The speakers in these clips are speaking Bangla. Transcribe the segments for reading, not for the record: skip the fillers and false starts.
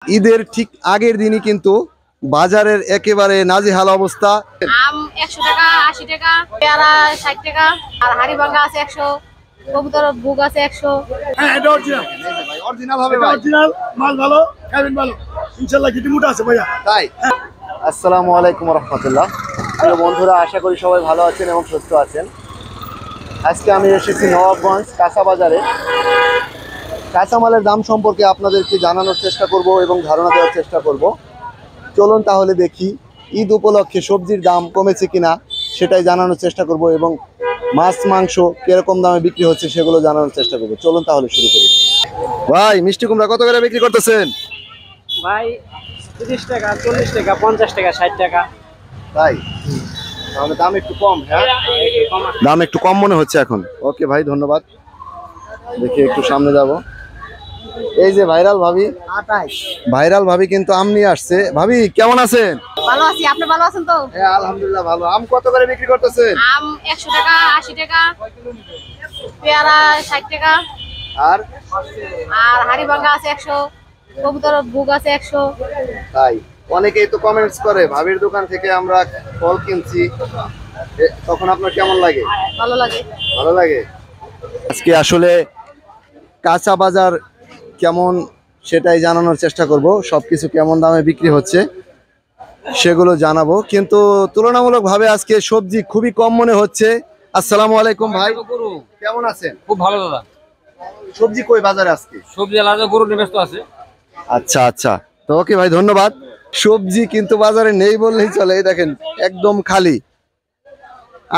ঈদের ঠিক আগের দিনই কিন্তু বাজারের একেবারে নাজেহাল অবস্থা। আম 100 টাকা, 80 টাকা, পেয়ারা 60 টাকা, আর হাড়িভাঙ্গা আছে 100, কবুতর বুক আছে 100। হ্যাঁ, এটা অরিজিনাল ভাই অরিজিনাল হবে ভাই, অরিজিনাল মাল ভালো, খাবেন ভালো ইনশাআল্লাহ। গিটি মোটা আছে ভাইয়া। তাই আসসালামু আলাইকুম রাহমাতুল্লাহ। প্রিয় বন্ধুরা, আশা করি সবাই ভালো আছেন এবং সুস্থ আছেন। আজকে আমি এসেছি নবাবগঞ্জ কাঁচা বাজারে। কাঁচামালের দাম সম্পর্কে আপনাদেরকে জানানোর চেষ্টা করব এবং ধারণা দেওয়ার চেষ্টা করব। চলুন তাহলে দেখি ঈদ উপলক্ষে সবজির দাম কমেছে কিনা সেটাই জানানোর চেষ্টা করব এবং মাছ মাংস কিরকম দামে বিক্রি হচ্ছে সেগুলো জানানোর চেষ্টা করব। চলুন তাহলে শুরু করি। ভাই মিষ্টি কুমড়া কত করে বিক্রি করতেছেন? ভাই 30 টাকা, 40 টাকা, 50 টাকা, 60 টাকা। তাই তাহলে দাম একটু কম। হ্যাঁ, দাম একটু কম মনে হচ্ছে এখন। ওকে ভাই, ধন্যবাদ। দেখি একটু সামনে যাব। এই যে ভাইরাল ভাবি, 28। ভাইরাল ভাবি কিন্তু আম নিয়ে আসছে। ভাবি কেমন আছেন? ভালো আছি, আপনি ভালো আছেন তো? হ্যাঁ আলহামদুলিল্লাহ ভালো। আম কত করে বিক্রি করতেছেন? আম 100 টাকা, 80 টাকা, পেয়ারা 60 টাকা, আর আর হাড়িভাঙ্গা আছে 100, কবুতর বুক আছে 100। তাই অনেকেই তো কমেন্টস করে ভাবির দোকান থেকে আমরা ফল কিনছি, তখন আপনার কেমন লাগে? ভালো লাগে। ভালো লাগে। আজকে আসলে কাঁচা বাজার কেমন সেটাই জানানোর চেষ্টা করব। সবকিছু কেমন দামে বিক্রি হচ্ছে সেগুলো জানাবো, কিন্তু তুলনামূলকভাবে আজকে সবজি খুবই কম মনে হচ্ছে। আসসালামু আলাইকুম ভাই, কেমন আছেন? খুব ভালো দাদা। সবজি কই বাজারে আজকে? সবজি আলাদা গরু ব্যস্ত আছে। আচ্ছা আচ্ছা, তো ওকে ভাই ধন্যবাদ। সবজি কিন্তু বাজারে নেই বললেই চলে। এই দেখেন একদম খালি।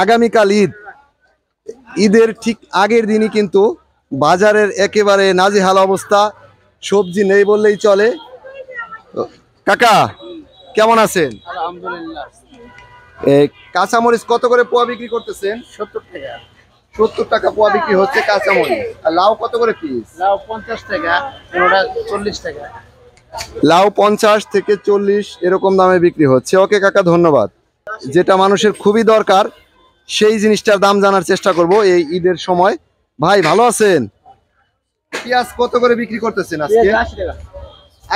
আগামীকাল ঈদ, ঈদের ঠিক আগের দিনই কিন্তু বাজারের একেবারে নাজেহাল অবস্থা। সবজি নেই বললেই চলে। কাকা কেমন আছেন? আলহামদুলিল্লাহ। এই কাঁচামরিচ কত করে পোয়া বিক্রি করতেছেন? 70 টাকা। 70 টাকা পোয়া বিক্রি হচ্ছে কাঁচামরিচ। আর লাউ কত করে পিস? লাউ 50 টাকা, কোনটা 40 টাকা। লাউ 50 থেকে 40 এরকম দামে বিক্রি হচ্ছে। ওকে কাকা ধন্যবাদ। যেটা মানুষের খুবই দরকার সেই জিনিসটার দাম জানার চেষ্টা করব এই ঈদের সময়। ভাই ভালো আছেন? পেঁয়াজ কত করে বিক্রি করতেছেন আজকে? 80 টাকা।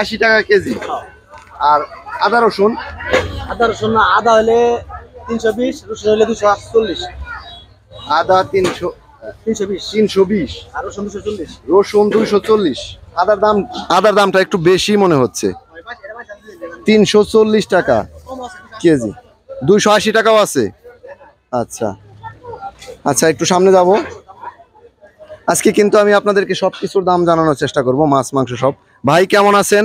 80 টাকা কেজি। আর আদা রসুন? আদা রসুন আদা হলে 320, রসুন হলে 240। আদা 320, আর রসুন 240। রসুন 240। আদার দামটা একটু বেশি মনে হচ্ছে। 340 টাকা কেজি। 280 টাকাও আছে। আচ্ছা আচ্ছা, একটু সামনে যাব। আজকে কিন্তু আমি আপনাদেরকে সবকিছুর দাম জানানোর চেষ্টা করব, মাছ মাংস সব। ভাই কেমন আছেন?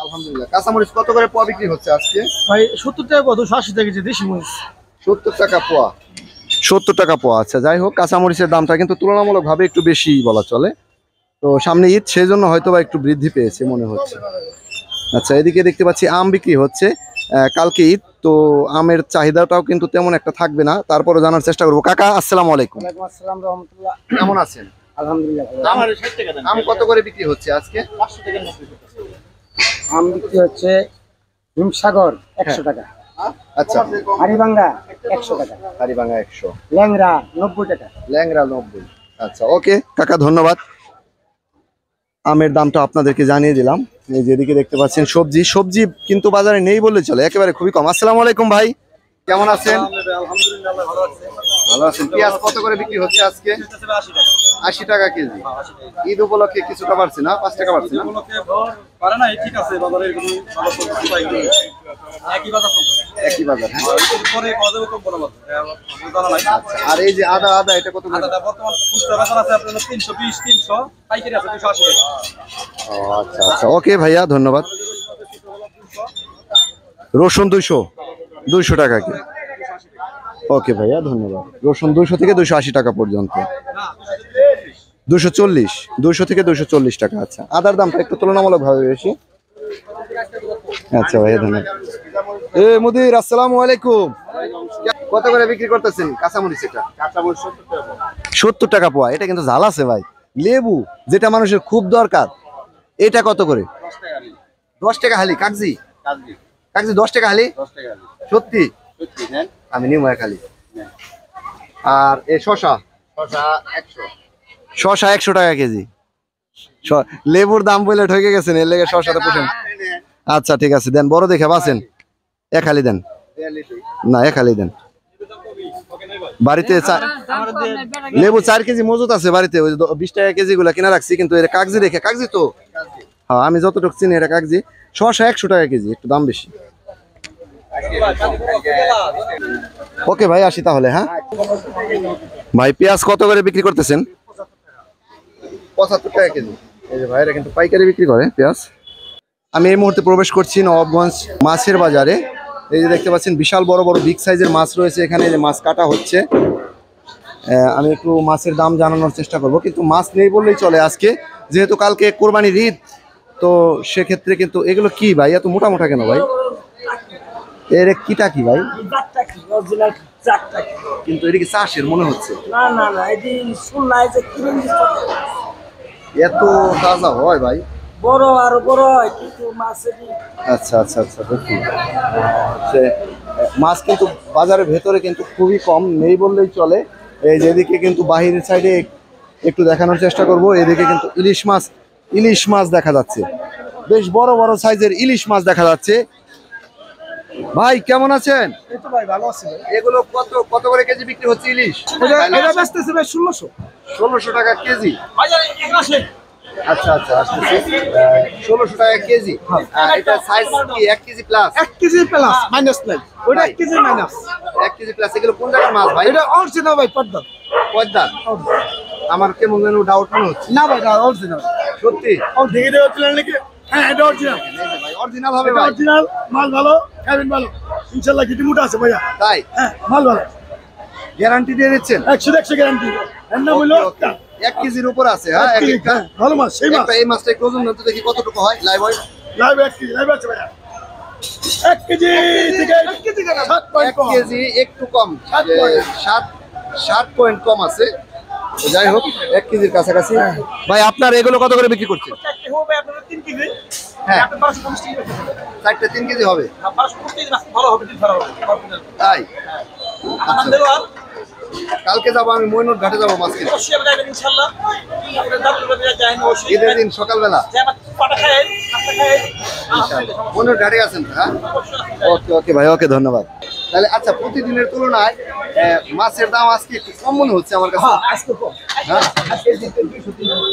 আলহামদুলিল্লাহ। কাঁচামরিচ কত করে পোয়া বিক্রি হচ্ছে আজকে? ভাই 70 টাকা, 280 টাকা কেজি দেশি মরিচ। 70 টাকা পোয়া। 70 টাকা পোয়া। আচ্ছা যাই হোক, কাঁচামরিচের দামটা কিন্তু তুলনামূলকভাবে একটু বেশি বলা চলে। তো সামনে ঈদ, সেই জন্য হয়তো বা একটু বৃদ্ধি পেয়েছে মনে হচ্ছে। আচ্ছা, এদিকে দেখতে পাচ্ছি আম বিক্রি হচ্ছে। কালকে ঈদ, তো আমের চাহিদাটাও কিন্তু তেমন একটা থাকবে না, তারপরে জানার চেষ্টা করবো। কাকা আসসালামু আলাইকুম। ওয়ালাইকুম আসসালাম রাহমাতুল্লাহ। কেমন আছেন? আলহামদুলিল্লাহ। আম কত করে বিক্রি হচ্ছে আজকে? 500 টাকা। আম বিক্রি হচ্ছে হিমসাগর 100 টাকা, আচ্ছা, হাড়িভাঙ্গা 100 টাকা, হাড়িভাঙ্গা 100, ল্যাংড়া 90 টাকা। ল্যাংড়া 90। আচ্ছা ওকে কাকা ধন্যবাদ। আমের দামটা আপনাদেরকে জানিয়ে দিলাম। এই যেদিকে দেখতে পাচ্ছেন সবজি কিন্তু বাজারে নেই বললে চলে, একেবারে খুবই কম। আসসালামু আলাইকুম ভাই, কেমন আছেন? আলহামদুলিল্লাহ ভালো আছে। ভালো আছেন। পেঁয়াজ কত করে বিক্রি হচ্ছে আজকে? 80 টাকা কেজি। ঈদ উপলক্ষে কিছুটা বাড়ছে না? 5 টাকা বাড়ছে না? ঠিক আছে, বাজারে কোনো একই বাজার একই বাজার। পরে কত বড় বাজার। আর এই যে আদা এটা কত করে? বর্তমান খুচরা বাজার আছে আপনার 320, 300, পাইকারি আছে 280 টাকা। ও আচ্ছা আচ্ছা, ওকে ভাইয়া ধন্যবাদ। রসুন 200 টাকা কি? ওকে ভাইয়া ধন্যবাদ। রসুন 200 থেকে 280 টাকা পর্যন্ত। 240 থেকে 240 টাকা। আচ্ছা, আদার দামটা একটু তুলনামূলকভাবে বেশি। আচ্ছা ভাইয়া ধন্যবাদ। মুদির আসসালামু আলাইকুম, কত করে বিক্রি করতেছেন কাঁচামরিচ? এটা কাঁচামরিচ 70 টাকা। 70 টাকা পোয়া। এটা কিন্তু ঝাল আছে ভাই। লেবু যেটা মানুষের খুব দরকার, এটা কত করে? 10 টাকা হালি। কাগজি 10 টাকা হালি। সত্যি? আমি নিউ খালি। আর এই শশা 100 টাকা কেজি। লেবুর দাম বলে ঠকে গেছেন, এর লেগে শসাটা পোষেন। আচ্ছা ঠিক আছে, দেন বড় দেখে বাসেন, এক হালি দেন, না এক হালি দেন। বাড়িতে লেবু 4 কেজি মজুত আছে বাড়িতে, ওই 20 টাকা কেজি গুলা কিনা রাখছি, কিন্তু এটা কাগজি দেখে, কাগজি তো হ্যাঁ আমি যতটুকু চিনি এটা কাগজি। শসা 100 টাকা কেজি, একটু দাম বেশি। ওকে ভাই, আসি তাহলে। হ্যাঁ ভাই, পেঁয়াজ কত করে বিক্রি করতেছেন? 75 টাকা কেজি। এই যে ভাইরা কিন্তু পাইকারি বিক্রি করে পেঁয়াজ। আমি এই মুহূর্তে প্রবেশ করছি নবাবগঞ্জ মাছের বাজারে। এই যে দেখতে পাচ্ছেন বিশাল বড় বড় বিগ সাইজের মাছ রয়েছে এখানে, যে মাছ কাটা হচ্ছে। আমি একটু মাছের দাম জানানোর চেষ্টা করব, কিন্তু মাছ নেই বললেই চলে আজকে, যেহেতু কালকে কোরবানির ঈদ। তো সেক্ষেত্রে কিন্তু এগুলো কি ভাই এত মোটা মোটা কেন ভাই? এর কিটা কি ভাই? কিন্তু এটা কি চাষের মনে হচ্ছে? এত তাজা হয় ভাই? বড় আরো বড় হয় কিন্তু মাছের। আচ্ছা আচ্ছা আচ্ছা, দেখুন মাছ কিন্তু বাজারের ভেতরে কিন্তু খুবই কম, নেই বললেই চলে। এই যেদিকে কিন্তু বাহিরের সাইডে একটু দেখানোর চেষ্টা করব, এদিকে কিন্তু ইলিশ মাছ দেখা যাচ্ছে, বেশ বড় বড় সাইজের ইলিশ মাছ দেখা যাচ্ছে। ভাই কেমন আছেন? এই তো ভাই ভালো আছি। এগুলো কত করে কেজি বিক্রি হচ্ছে ইলিশ? এটা বেচতেছে ভাই 1600 টাকা কেজি। আচ্ছা আচ্ছা, আসতেছি। 1600 টাকা কেজি। এটা সাইজ কি 1 KG plus? 1 KG plus minus নাই, ওটা 1 কেজি মাইনাস। 1 KG plus. এগুলো কোন জায়গার মাছ ভাই? এটা অরিজিনাল ভাই, পদ্মা। আমার কেমন যেন ডাউট মনে হচ্ছে। না ভাই, এটা অরিজিনাল। সত্যি? ও দেখে দেওয়া ছিল নাকি? হ্যাঁ এটা অরিজিনাল ভাই, অরিজিনাল হবে ভাই? অরিজিনাল মাল ভালো, খাবেন ভালো ইনশাআল্লাহ। গিটি মোটা আছে ভাইয়া। তাই? হ্যাঁ মাল ভালো, গ্যারান্টি দিয়ে দিচ্ছেন? 100 গ্যারান্টি। এর নাম হলো 1 কেজির উপর আছে। হ্যাঁ ভালো মাছ, সেই মাছ। এই মাছটা একটু ওজন ধরতে দেখি কতটুকু হয়। লাইভ হয়? লাইভ 1 কেজি, লাইভ আছে ভাইয়া। 1 কেজি থেকে 1 কেজি কেন? 7 পয়েন্ট 1 কেজি একটু কম, 7 পয়েন্ট কম আছে। তো যাই হোক, 1 কেজির কাছাকাছি। ভাই আপনার এগুলো কত করে বিক্রি করছেন? চারটে হবে আপনার 3 কেজি। হ্যাঁ, আপনি 1250 টাকা। 4টে 3 কেজি হবে? 1250 টাকা ভালো হবে, দিন ভালো হবে। তাই? আচ্ছা, কালকে যাবো আমি, মইনুর ঘাটে যাবো মাছ কিনতে। অবশ্যই আপনি যাবেন ইনশাআল্লাহ। আপনার দাম করে যাবেন অবশ্যই। ঈদের দিন সকালবেলা পাটা খায়, আপনি খায়। মইনুর ঘাটে আছেন? হ্যাঁ, ওকে ওকে ভাই, ওকে ধন্যবাদ। তাহলে আচ্ছা, প্রতিদিনের তুলনায় মাছের দাম আজকে একটু কম মনে হচ্ছে আমার কাছে। আজকে কম। হ্যাঁ,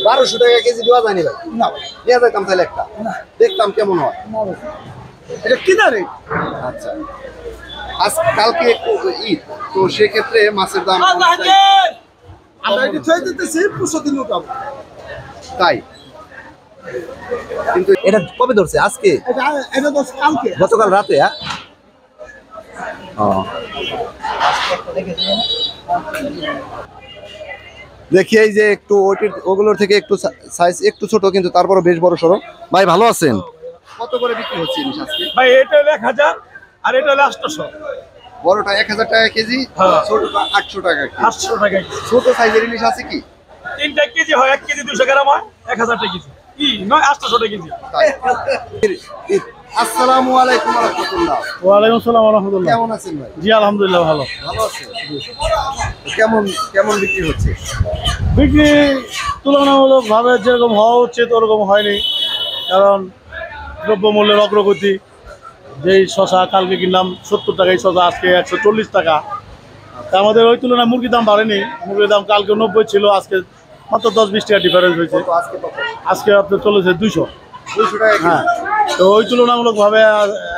1200 টাকা কেজি দেওয়া যায়নি ভাই? না নিয়ে যেতাম তাহলে একটা, দেখতাম কেমন হয়। এটা কিনা রে? আচ্ছা, কালকে ঈদ, তো সেক্ষেত্রে মাছের দাম আমরা এটা থই দিতেছি 500 দিন উঠাবো। তাই? কিন্তু এটা কবে ধরছে? আজকে? এটা তো কালকে, গতকাল রাতে। হ্যাঁ, দেখি এই যে একটু ওগুলোর থেকে একটু সাইজ একটু ছোট, কিন্তু তারপরে বেশ বড় সড়ো। ভাই ভালো আছেন? কত করে বিক্রি হচ্ছে ইলিশ আজকে? ভাই এটা হলো 1000 আর এটা হলো 800। বড়টা 1000 টাকা কেজি, ছোটটা 800 টাকা কেজি। 800 টাকা কেজি। ছোট সাইজের ইলিশ আছে কি? 3টা কেজি হয়, 1 কেজি 200 গ্রাম হয়, 1000 টাকা কেজি। কি নয় 800 টাকা কেজি। আসসালামু আলাইকুম ওয়া রাহমাতুল্লাহ। ওয়া আলাইকুম আসসালাম ওয়া রাহমাতুল্লাহ। কেমন আছেন ভাই? জি আলহামদুলিল্লাহ ভালো। ভালো আছেন? কেমন কেমন বিক্রি হচ্ছে? বিক্রি তুলনামূলকভাবে যেরকম হওয়া উচিত ওরকম হয়নি, কারণ দ্রব্যমূল্যের অগ্রগতি। যেই শশা কালকে কিনলাম 70 টাকায়, শশা আজকে 140 টাকা। তা আমাদের ওই তুলনায় মুরগির দাম বাড়েনি। মুরগির দাম কালকে 90 ছিল, আজকে মাত্র 10-20 টাকা ডিফারেন্স হয়েছে। আজকে কত? আজকে আপনার চলেছে 200 টাকা। হ্যাঁ, তো ওই তুলনামূলকভাবে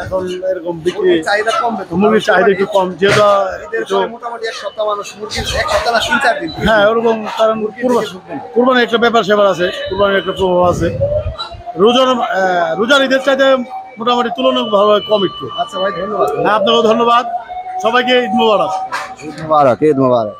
এখন এরকম বিক্রি, চাহিদা কমবে তো? মুরগির চাহিদা একটু কম, যেহেতু মোটামুটি এক সপ্তাহ মানুষ মুরগির, এক সপ্তাহ না 3-4 দিন। হ্যাঁ ওরকম, কারণ কুরবানির একটা ব্যাপার সেবার আছে, কুরবানির একটা প্রভাব আছে। রোজার ঈদের চাইতে মোটামুটি তুলনামূলকভাবে কম একটু। আচ্ছা ভাই, ধন্যবাদ। হ্যাঁ আপনাকেও ধন্যবাদ, সবাইকে ঈদ মোবারক। ঈদ মোবারক, ঈদ মোবারক।